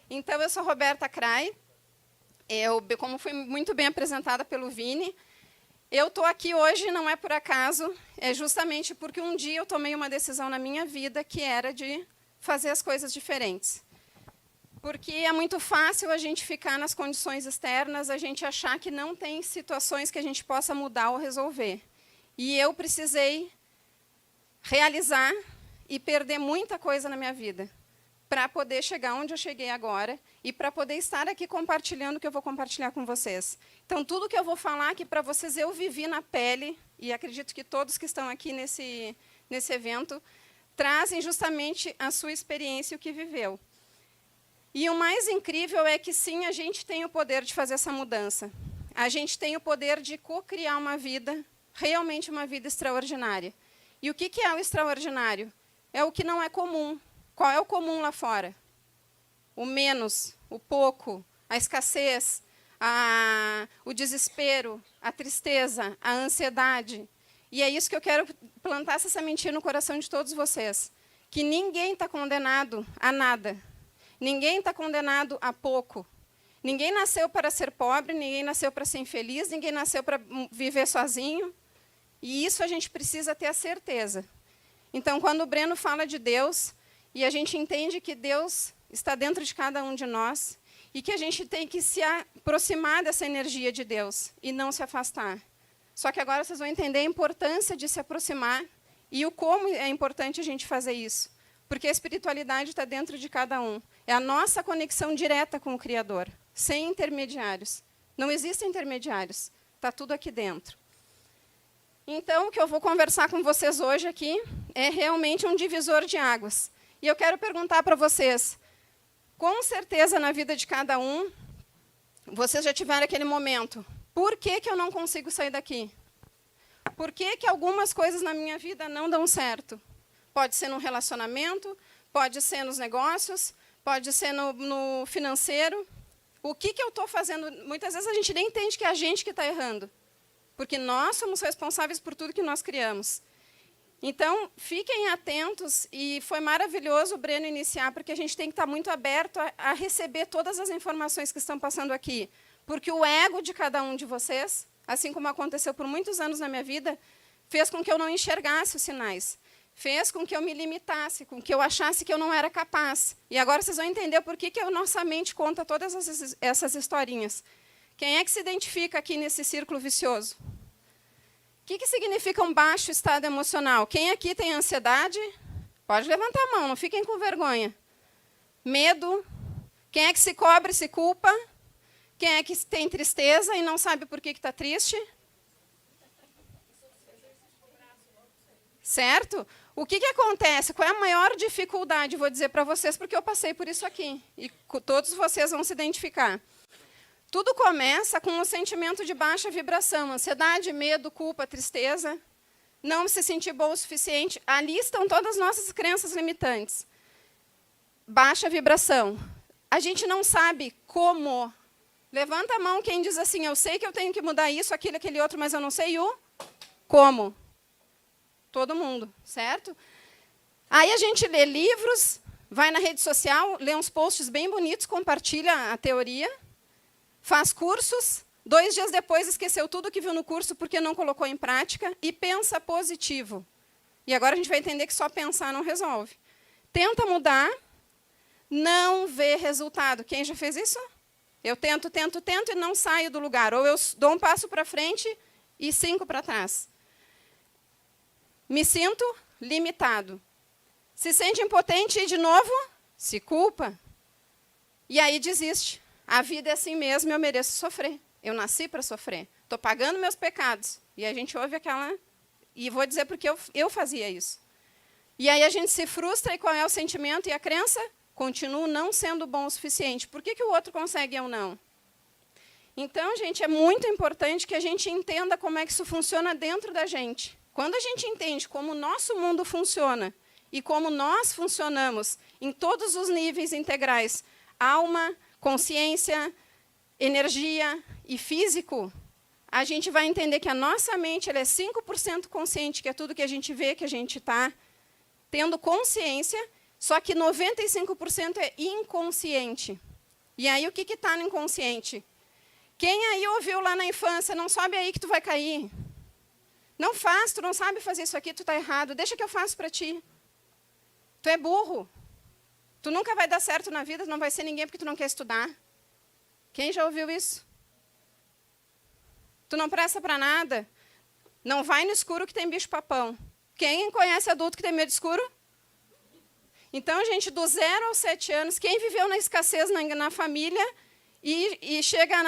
Então, eu sou Roberta Kray. Como fui muito bem apresentada pelo Vini, eu estou aqui hoje não é por acaso, é justamente porque um dia eu tomei uma decisão na minha vida que era de fazer as coisas diferentes. Porque é muito fácil a gente ficar nas condições externas, a gente achar que não tem situações que a gente possa mudar ou resolver. E eu precisei realizar e perder muita coisa na minha vida para poder chegar onde eu cheguei agora e para poder estar aqui compartilhando o que eu vou compartilhar com vocês. Então, tudo que eu vou falar aqui para vocês, eu vivi na pele, e acredito que todos que estão aqui nesse evento trazem justamente a sua experiência e o que viveu. E o mais incrível é que, sim, a gente tem o poder de fazer essa mudança. A gente tem o poder de co-criar uma vida, realmente uma vida extraordinária. E o que é o extraordinário? É o que não é comum. Qual é o comum lá fora? O menos, o pouco, a escassez, o desespero, a tristeza, a ansiedade. E é isso que eu quero plantar essa sementinha no coração de todos vocês. Que ninguém está condenado a nada. Ninguém está condenado a pouco. Ninguém nasceu para ser pobre, ninguém nasceu para ser infeliz, ninguém nasceu para viver sozinho. E isso a gente precisa ter a certeza. Então, quando o Breno fala de Deus, e a gente entende que Deus está dentro de cada um de nós, e que a gente tem que se aproximar dessa energia de Deus, e não se afastar. Só que agora vocês vão entender a importância de se aproximar, e o como é importante a gente fazer isso. Porque a espiritualidade está dentro de cada um. É a nossa conexão direta com o Criador, sem intermediários. Não existem intermediários, está tudo aqui dentro. Então, o que eu vou conversar com vocês hoje aqui é realmente um divisor de águas. E eu quero perguntar para vocês, com certeza na vida de cada um, vocês já tiveram aquele momento, por que eu não consigo sair daqui? Por que algumas coisas na minha vida não dão certo? Pode ser no relacionamento, pode ser nos negócios, pode ser no financeiro. O que eu estou fazendo? Muitas vezes a gente nem entende que é a gente que está errando, porque nós somos responsáveis por tudo que nós criamos. Então, fiquem atentos, e foi maravilhoso o Breno iniciar, porque a gente tem que estar muito aberto a receber todas as informações que estão passando aqui. Porque o ego de cada um de vocês, assim como aconteceu por muitos anos na minha vida, fez com que eu não enxergasse os sinais. Fez com que eu me limitasse, com que eu achasse que eu não era capaz. E agora vocês vão entender por que a nossa mente conta todas essas historinhas. Quem é que se identifica aqui nesse círculo vicioso? O que significa um baixo estado emocional? Quem aqui tem ansiedade? Pode levantar a mão, não fiquem com vergonha. Medo. Quem é que se cobra e se culpa? Quem é que tem tristeza e não sabe por que está triste? Certo? O que acontece? Qual é a maior dificuldade? Vou dizer para vocês, porque eu passei por isso aqui. E todos vocês vão se identificar. Tudo começa com um sentimento de baixa vibração, ansiedade, medo, culpa, tristeza, não se sentir bom o suficiente. Ali estão todas as nossas crenças limitantes. Baixa vibração. A gente não sabe como. Levanta a mão quem diz assim, eu sei que eu tenho que mudar isso, aquilo, aquele outro, mas eu não sei o como. Todo mundo, certo? Aí a gente lê livros, vai na rede social, lê uns posts bem bonitos, compartilha a teoria, faz cursos, 2 dias depois esqueceu tudo que viu no curso porque não colocou em prática e pensa positivo. E agora a gente vai entender que só pensar não resolve. Tenta mudar, não vê resultado. Quem já fez isso? Eu tento e não saio do lugar. Ou eu dou um passo para frente e 5 para trás. Me sinto limitado. Se sente impotente e, de novo, se culpa. E aí desiste. A vida é assim mesmo, eu mereço sofrer. Eu nasci para sofrer. Estou pagando meus pecados. E a gente ouve aquela... E vou dizer porque eu fazia isso. E aí a gente se frustra, e qual é o sentimento e a crença? Continuo não sendo bom o suficiente. Por que o outro consegue e eu não? Então, gente, é muito importante que a gente entenda como é que isso funciona dentro da gente. Quando a gente entende como o nosso mundo funciona e como nós funcionamos em todos os níveis integrais, alma, consciência, energia e físico, a gente vai entender que a nossa mente ela é 5% consciente, que é tudo que a gente vê, que a gente está tendo consciência, só que 95% é inconsciente. E aí, o que está no inconsciente? Quem aí ouviu lá na infância, não sobe aí que tu vai cair. Não faz, tu não sabe fazer isso aqui, tu está errado. Deixa que eu faço para ti. Tu é burro. Tu nunca vai dar certo na vida, tu não vai ser ninguém porque tu não quer estudar. Quem já ouviu isso? Tu não presta para nada. Não vai no escuro que tem bicho-papão. Quem conhece adulto que tem medo de escuro? Então, gente, do 0 aos 7 anos, quem viveu na escassez na família e chega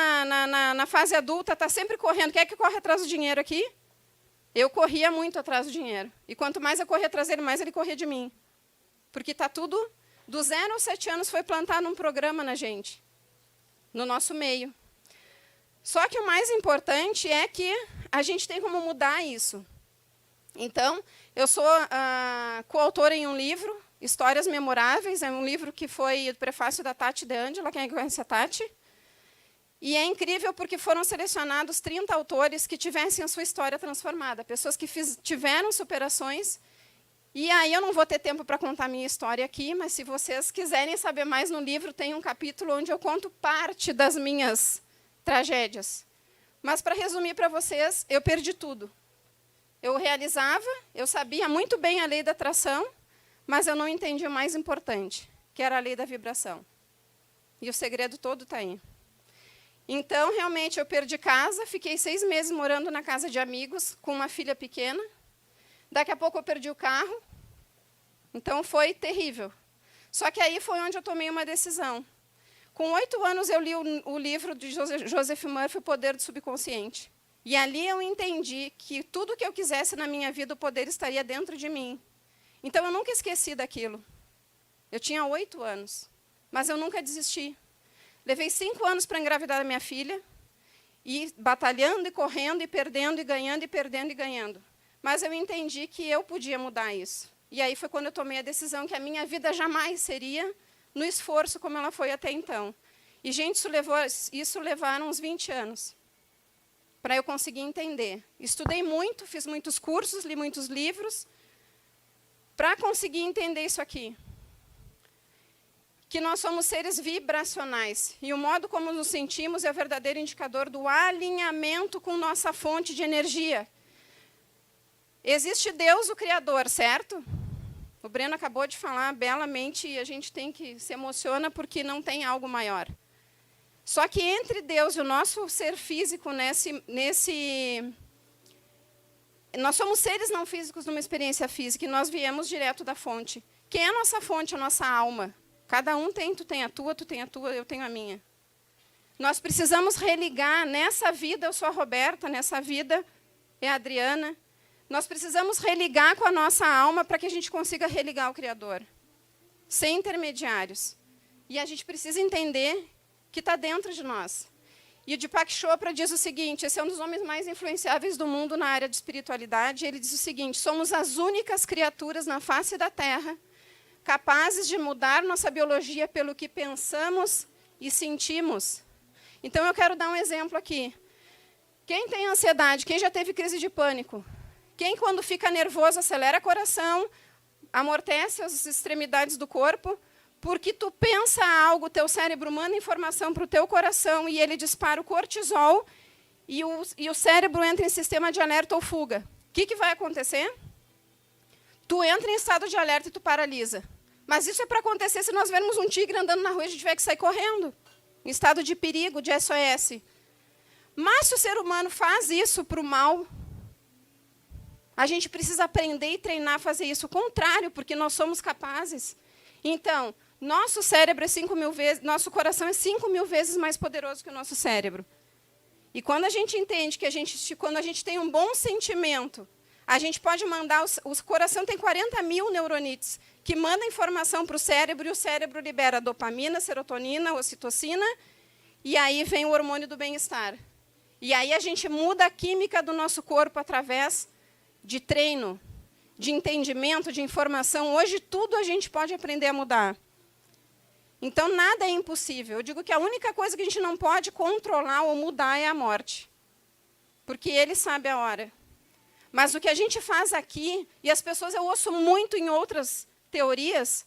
na fase adulta, está sempre correndo. Quem é que corre atrás do dinheiro aqui? Eu corria muito atrás do dinheiro. E quanto mais eu corria atrás dele, mais ele corria de mim. Porque está tudo, do 0 aos 7 anos, foi plantado um programa na gente, no nosso meio. Só que o mais importante é que a gente tem como mudar isso. Então, eu sou coautora em um livro, Histórias Memoráveis, é um livro que foi o prefácio da Tati De Angela, quem conhece a Tati? E é incrível porque foram selecionados 30 autores que tivessem a sua história transformada, pessoas que tiveram superações. E aí eu não vou ter tempo para contar a minha história aqui, mas se vocês quiserem saber mais no livro, tem um capítulo onde eu conto parte das minhas tragédias. Mas, para resumir para vocês, eu perdi tudo. Eu realizava, eu sabia muito bem a lei da atração, mas eu não entendi o mais importante, que era a lei da vibração. E o segredo todo está aí. Então, realmente, eu perdi casa, fiquei 6 meses morando na casa de amigos, com uma filha pequena. Daqui a pouco eu perdi o carro. Então, foi terrível. Só que aí foi onde eu tomei uma decisão. Com 8 anos, eu li o livro de Joseph Murphy, O Poder do Subconsciente. E ali eu entendi que tudo que eu quisesse na minha vida, o poder estaria dentro de mim. Então, eu nunca esqueci daquilo. Eu tinha 8 anos, mas eu nunca desisti. Levei 5 anos para engravidar a minha filha, e batalhando e correndo e perdendo e ganhando e perdendo e ganhando. Mas eu entendi que eu podia mudar isso. E aí foi quando eu tomei a decisão que a minha vida jamais seria no esforço como ela foi até então. E, gente, isso levaram uns 20 anos para eu conseguir entender. Estudei muito, fiz muitos cursos, li muitos livros, para conseguir entender isso aqui. Que nós somos seres vibracionais. E o modo como nos sentimos é o verdadeiro indicador do alinhamento com nossa fonte de energia. Existe Deus, o Criador, certo? O Breno acabou de falar belamente e a gente tem que se emociona porque não tem algo maior. Só que entre Deus e o nosso ser físico, nós somos seres não físicos numa experiência física e nós viemos direto da fonte. Quem é a nossa fonte? A nossa alma. Cada um tem, tu tem a tua, eu tenho a minha. Nós precisamos religar. Nessa vida eu sou a Roberta, nessa vida é a Adriana. Nós precisamos religar com a nossa alma para que a gente consiga religar o Criador. Sem intermediários. E a gente precisa entender que está dentro de nós. E o Deepak Chopra diz o seguinte, esse é um dos homens mais influenciáveis do mundo na área de espiritualidade, ele diz o seguinte, somos as únicas criaturas na face da Terra capazes de mudar nossa biologia pelo que pensamos e sentimos. Então, eu quero dar um exemplo aqui. Quem tem ansiedade? Quem já teve crise de pânico? Quem, quando fica nervoso, acelera o coração, amortece as extremidades do corpo, porque tu pensa algo, teu cérebro manda informação para o teu coração e ele dispara o cortisol e o cérebro entra em sistema de alerta ou fuga. O que vai acontecer? Tu entra em estado de alerta e tu paralisa. Mas isso é para acontecer se nós vermos um tigre andando na rua e a gente tiver que sair correndo, em estado de perigo, de SOS. Mas se o ser humano faz isso para o mal, a gente precisa aprender e treinar a fazer isso. O contrário, porque nós somos capazes. Então, nosso cérebro é 5.000 vezes, nosso coração é 5.000 vezes mais poderoso que o nosso cérebro. E quando a gente entende que quando a gente tem um bom sentimento, a gente pode mandar, o coração tem 40.000 neurônios, que manda informação para o cérebro, e o cérebro libera dopamina, serotonina, ocitocina, e aí vem o hormônio do bem-estar. E aí a gente muda a química do nosso corpo através de treino, de entendimento, de informação. Hoje, tudo a gente pode aprender a mudar. Então, nada é impossível. Eu digo que a única coisa que a gente não pode controlar ou mudar é a morte. Porque ele sabe a hora. Mas o que a gente faz aqui, e as pessoas, eu ouço muito em outras teorias,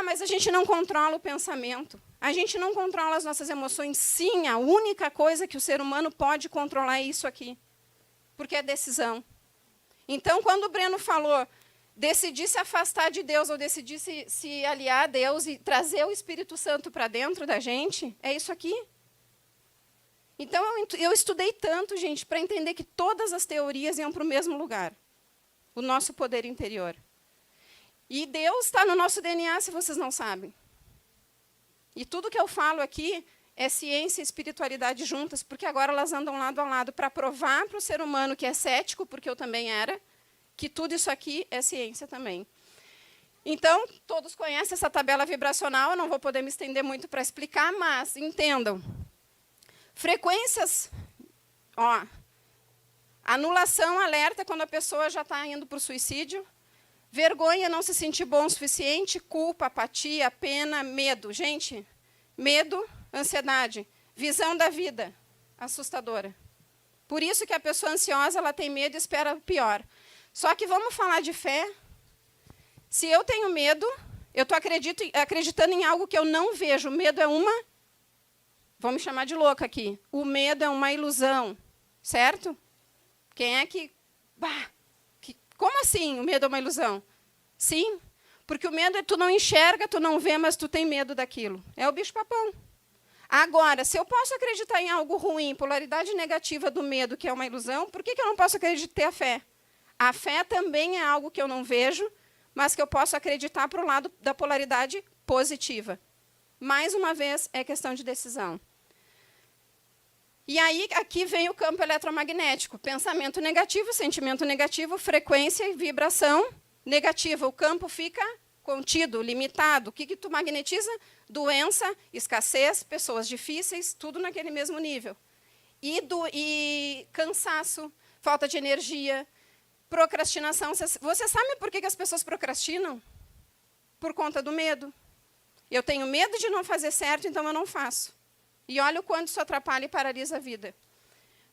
mas a gente não controla o pensamento. A gente não controla as nossas emoções. Sim, a única coisa que o ser humano pode controlar é isso aqui. Porque é decisão. Então, quando o Breno falou, decidir se afastar de Deus ou decidir se aliar a Deus e trazer o Espírito Santo para dentro da gente, é isso aqui. Então, eu estudei tanto, gente, para entender que todas as teorias iam para o mesmo lugar. O nosso poder interior. E Deus está no nosso DNA, se vocês não sabem. E tudo que eu falo aqui é ciência e espiritualidade juntas, porque agora elas andam lado a lado para provar para o ser humano que é cético, porque eu também era, que tudo isso aqui é ciência também. Então, todos conhecem essa tabela vibracional, eu não vou poder me estender muito para explicar, mas entendam. Frequências, ó, anulação, alerta, quando a pessoa já está indo para o suicídio. Vergonha, não se sentir bom o suficiente. Culpa, apatia, pena, medo. Gente, medo, ansiedade. Visão da vida, assustadora. Por isso que a pessoa ansiosa ela tem medo e espera o pior. Só que vamos falar de fé. Se eu tenho medo, eu estou acreditando em algo que eu não vejo. O medo é uma... Vamos chamar de louca aqui. O medo é uma ilusão, certo? Quem é que... Como assim o medo é uma ilusão? Sim, porque o medo é tu não enxerga, tu não vê, mas tu tem medo daquilo. É o bicho-papão. Agora, se eu posso acreditar em algo ruim, polaridade negativa do medo, que é uma ilusão, por que eu não posso acreditar a fé? A fé também é algo que eu não vejo, mas que eu posso acreditar para o lado da polaridade positiva. Mais uma vez, é questão de decisão. E aí, aqui vem o campo eletromagnético. Pensamento negativo, sentimento negativo, frequência e vibração negativa. O campo fica contido, limitado. O que tu magnetiza? Doença, escassez, pessoas difíceis, tudo naquele mesmo nível. E cansaço, falta de energia, procrastinação. Você sabe por que as pessoas procrastinam? Por conta do medo. Eu tenho medo de não fazer certo, então eu não faço. E olha o quanto isso atrapalha e paralisa a vida.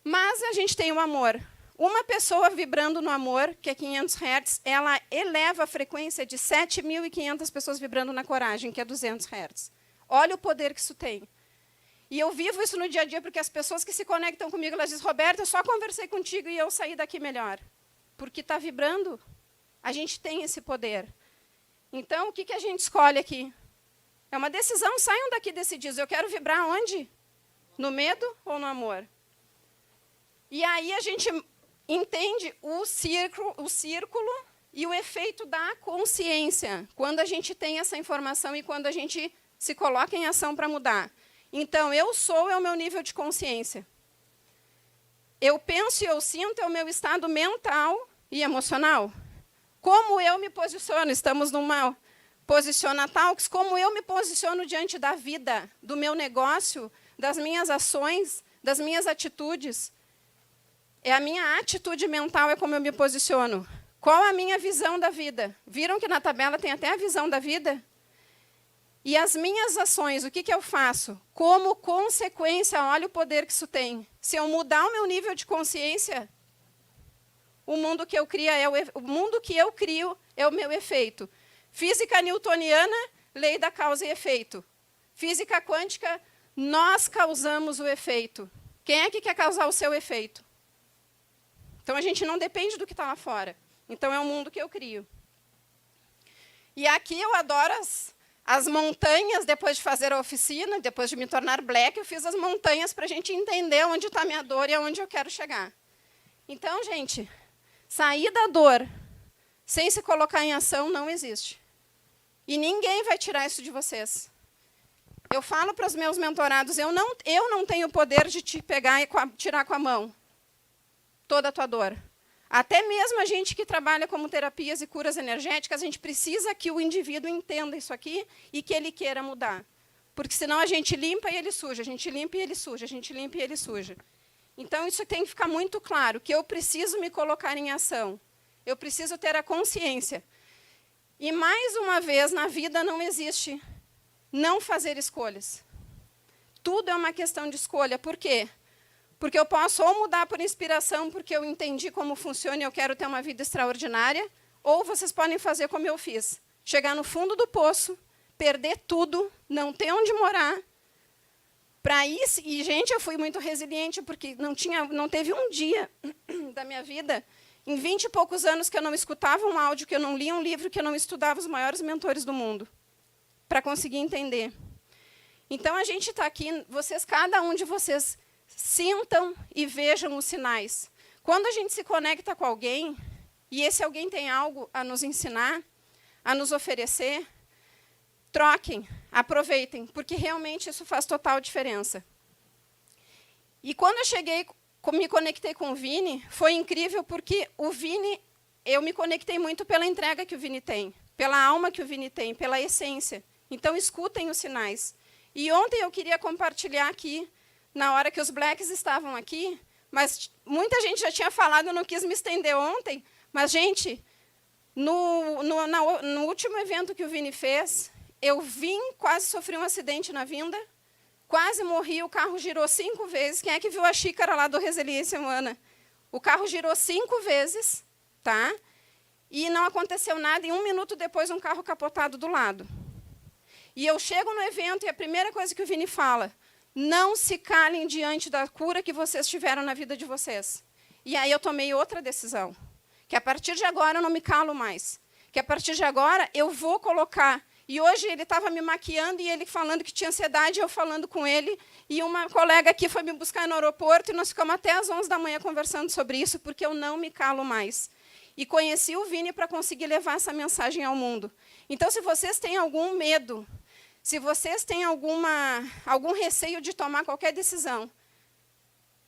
Mas a gente tem o amor. Uma pessoa vibrando no amor, que é 500 Hz, ela eleva a frequência de 7.500 pessoas vibrando na coragem, que é 200 Hz. Olha o poder que isso tem. E eu vivo isso no dia a dia, porque as pessoas que se conectam comigo, elas dizem, Roberta, eu só conversei contigo e eu saí daqui melhor. Porque está vibrando. A gente tem esse poder. Então, o que a gente escolhe aqui? É uma decisão, saiam daqui decididos. Eu quero vibrar onde? No medo ou no amor? E aí a gente entende o círculo e o efeito da consciência, quando a gente tem essa informação e quando a gente se coloca em ação para mudar. Então, eu sou é o meu nível de consciência. Eu penso e eu sinto é o meu estado mental e emocional. Como eu me posiciono? Estamos numa... Posiciona Talks, como eu me posiciono diante da vida, do meu negócio, das minhas ações, das minhas atitudes. É a minha atitude mental, é como eu me posiciono. Qual a minha visão da vida? Viram que na tabela tem até a visão da vida? E as minhas ações, o que eu faço? Como consequência, olha o poder que isso tem. Se eu mudar o meu nível de consciência, o mundo que eu crio é o meu efeito. Física newtoniana, lei da causa e efeito. Física quântica, nós causamos o efeito. Quem é que quer causar o seu efeito? Então, a gente não depende do que está lá fora. Então, é o mundo que eu crio. E aqui eu adoro as montanhas, depois de fazer a oficina, depois de me tornar black, eu fiz as montanhas para a gente entender onde está a minha dor e aonde eu quero chegar. Então, gente, sair da dor sem se colocar em ação não existe. E ninguém vai tirar isso de vocês. Eu falo para os meus mentorados, eu não tenho o poder de te pegar e tirar com a mão toda a tua dor. Até mesmo a gente que trabalha como terapias e curas energéticas, a gente precisa que o indivíduo entenda isso aqui e que ele queira mudar. Porque senão a gente limpa e ele suja, a gente limpa e ele suja, a gente limpa e ele suja. Então, isso tem que ficar muito claro, que eu preciso me colocar em ação. Eu preciso ter a consciência. E, mais uma vez, na vida não existe não fazer escolhas. Tudo é uma questão de escolha. Por quê? Porque eu posso ou mudar por inspiração, porque eu entendi como funciona e eu quero ter uma vida extraordinária, ou vocês podem fazer como eu fiz. Chegar no fundo do poço, perder tudo, não ter onde morar. Para isso, e, gente, eu fui muito resiliente, porque não teve um dia da minha vida, em 20 e poucos anos, que eu não escutava um áudio, que eu não lia um livro, que eu não estudava os maiores mentores do mundo, para conseguir entender. Então, a gente está aqui, cada um de vocês, sintam e vejam os sinais. Quando a gente se conecta com alguém, e esse alguém tem algo a nos ensinar, a nos oferecer, troquem, aproveitem, porque realmente isso faz total diferença. E quando eu cheguei, me conectei com o Vini, foi incrível, porque o Vini, eu me conectei muito pela entrega que o Vini tem, pela alma que o Vini tem, pela essência. Então, escutem os sinais. E ontem eu queria compartilhar aqui, na hora que os Blacks estavam aqui, mas muita gente já tinha falado, eu não quis me estender ontem, mas, gente, no último evento que o Vini fez, eu quase sofri um acidente na vinda, quase morri, o carro girou 5 vezes. Quem é que viu a xícara lá do Resiliência Humana? O carro girou 5 vezes, tá? E não aconteceu nada, e 1 minuto depois, um carro capotado do lado. E eu chego no evento, e a primeira coisa que o Vini fala, não se calem diante da cura que vocês tiveram na vida de vocês. E aí eu tomei outra decisão, que a partir de agora eu não me calo mais, que a partir de agora eu vou colocar. E hoje ele estava me maquiando e ele falando que tinha ansiedade, eu falando com ele, e uma colega aqui foi me buscar no aeroporto, e nós ficamos até às 11 da manhã conversando sobre isso, porque eu não me calo mais. E conheci o Vini para conseguir levar essa mensagem ao mundo. Então, se vocês têm algum medo, se vocês têm algum receio de tomar qualquer decisão,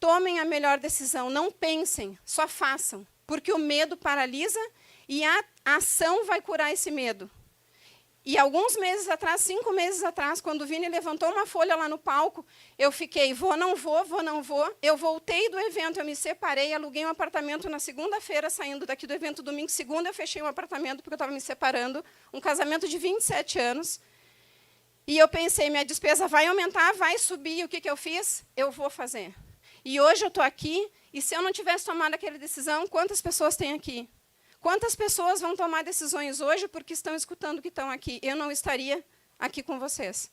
tomem a melhor decisão, não pensem, só façam, porque o medo paralisa e a ação vai curar esse medo. E alguns meses atrás, 5 meses atrás, quando o Vini levantou uma folha lá no palco, eu fiquei, vou, não vou, vou, não vou. Eu voltei do evento, eu me separei, aluguei um apartamento na segunda-feira, saindo daqui do evento domingo. Segunda, eu fechei um apartamento, porque eu estava me separando. Um casamento de 27 anos. E eu pensei, minha despesa vai aumentar, vai subir. E o que eu fiz? Eu vou fazer. E hoje eu estou aqui, e se eu não tivesse tomado aquela decisão, quantas pessoas tem aqui? Quantas pessoas vão tomar decisões hoje porque estão escutando que estão aqui? Eu não estaria aqui com vocês.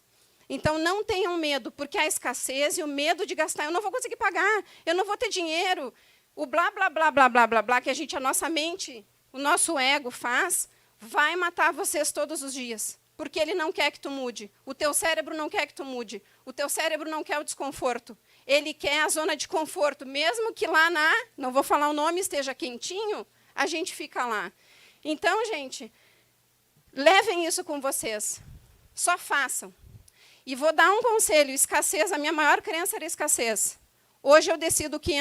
Então, não tenham medo, porque a escassez e o medo de gastar, eu não vou conseguir pagar, eu não vou ter dinheiro, o blá, blá, blá, blá, blá, blá, blá, que a nossa mente, o nosso ego faz, vai matar vocês todos os dias, porque ele não quer que tu mude. O teu cérebro não quer que tu mude. O teu cérebro não quer o desconforto. Ele quer a zona de conforto, mesmo que lá não vou falar o nome, esteja quentinho, a gente fica lá. Então, gente, levem isso com vocês. Só façam. E vou dar um conselho, escassez, a minha maior crença era escassez. Hoje eu decido que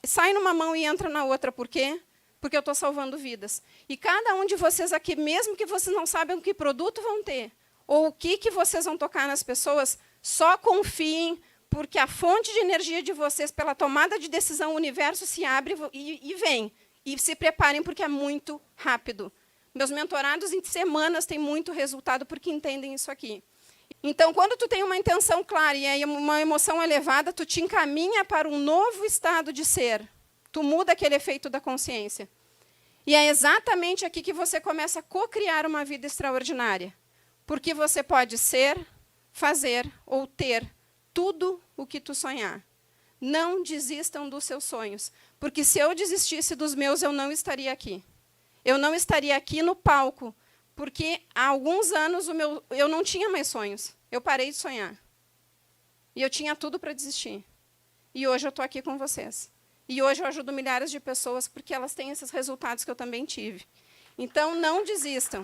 sai numa mão e entra na outra. Por quê? Porque eu estou salvando vidas. E cada um de vocês aqui, mesmo que vocês não saibam que produto vão ter, ou o que vocês vão tocar nas pessoas, só confiem, porque a fonte de energia de vocês, pela tomada de decisão, o universo se abre e vem. E se preparem, porque é muito rápido. Meus mentorados, em semanas, têm muito resultado, porque entendem isso aqui. Então, quando tu tem uma intenção clara e uma emoção elevada, tu te encaminha para um novo estado de ser. Tu muda aquele efeito da consciência. E é exatamente aqui que você começa a co-criar uma vida extraordinária. Porque você pode ser, fazer ou ter tudo o que tu sonhar. Não desistam dos seus sonhos. Porque se eu desistisse dos meus, eu não estaria aqui. Eu não estaria aqui no palco, porque há alguns anos eu não tinha mais sonhos. Eu parei de sonhar. E eu tinha tudo para desistir. E hoje eu estou aqui com vocês. E hoje eu ajudo milhares de pessoas, porque elas têm esses resultados que eu também tive. Então, não desistam.